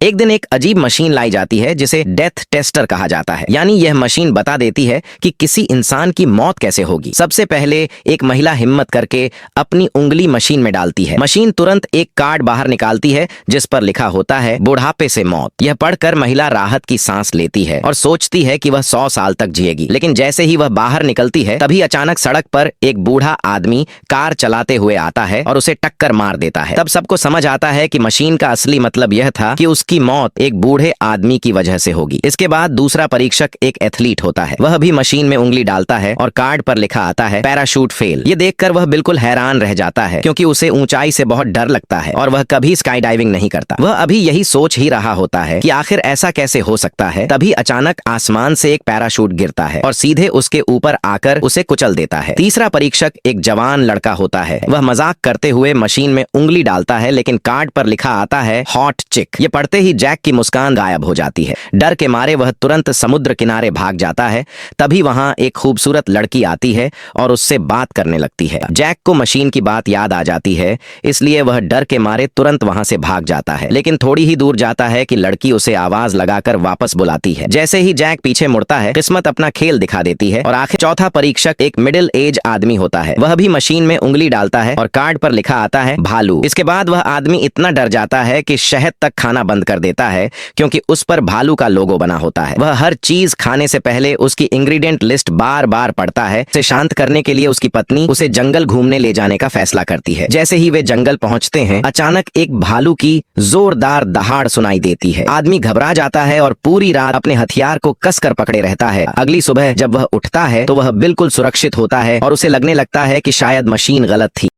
एक दिन एक अजीब मशीन लाई जाती है जिसे डेथ टेस्टर कहा जाता है, यानी यह मशीन बता देती है कि किसी इंसान की मौत कैसे होगी। सबसे पहले एक महिला हिम्मत करके अपनी उंगली मशीन में डालती है। मशीन तुरंत एक कार्ड बाहर निकालती है जिस पर लिखा होता है बुढ़ापे से मौत। यह पढ़कर महिला राहत की सांस लेती है और सोचती है कि वह 100 साल तक जिएगी। लेकिन जैसे ही वह बाहर निकलती है तभी अचानक सड़क पर एक बूढ़ा आदमी कार चलाते हुए आता है और उसे टक्कर मार देता है। तब सबको समझ आता है कि मशीन का असली मतलब यह था कि उसकी मौत एक बूढ़े आदमी की वजह से होगी। इसके बाद दूसरा परीक्षक एक एथलीट होता है। वह भी मशीन में उंगली डालता है और कार्ड पर लिखा आता है पैराशूट फेल। ये देखकर वह बिल्कुल हैरान रह जाता है क्योंकि उसे ऊंचाई से बहुत डर लगता है और वह कभी स्काई डाइविंग नहीं करता। वह अभी यही सोच ही रहा होता है कि आखिर ऐसा कैसे हो सकता है। तभी अचानक आसमान से एक पैराशूट गिरता है और सीधे उसके ऊपर आकर उसे कुचल देता है। तीसरा परीक्षक एक जवान लड़का होता है। वह मजाक करते हुए मशीन में उंगली डालता है लेकिन कार्ड पर लिखा आता है हॉट चिक। ये पढ़ते ही जैक की मुस्कान गायब हो जाती है। डर के मारे वह तुरंत समुद्र किनारे भाग जाता है। तभी वहां एक खूबसूरत लड़की आती है और उससे बात करने लगती है। जैक को मशीन की बात याद आ जाती है, इसलिए वह डर के मारे तुरंत वहां से भाग जाता है। लेकिन थोड़ी ही दूर जाता है कि लड़की उसे आवाज लगाकर वापस बुलाती है। जैसे ही जैक पीछे मुड़ता है किस्मत अपना खेल दिखा देती है और आखिर चौथा परीक्षक एक मिडिल एज आदमी होता है। वह भी मशीन में उंगली डालता है और कार्ड पर लिखा आता है भालू। इसके बाद वह आदमी इतना डर जाता है कि शहद तक खाना बंद कर देता है क्योंकि उस पर भालू का लोगो बना होता है। वह हर चीज खाने से पहले उसकी इंग्रेडिएंट लिस्ट बार बार पढ़ता है। उसे शांत करने के लिए उसकी पत्नी उसे जंगल घूमने ले जाने का फैसला करती है। जैसे ही वे जंगल पहुंचते हैं अचानक एक भालू की जोरदार दहाड़ सुनाई देती है। आदमी घबरा जाता है और पूरी रात अपने हथियार को कसकर पकड़े रहता है। अगली सुबह जब वह उठता है तो वह बिल्कुल सुरक्षित होता है और उसे लगने लगता है कि शायद मशीन गलत थी।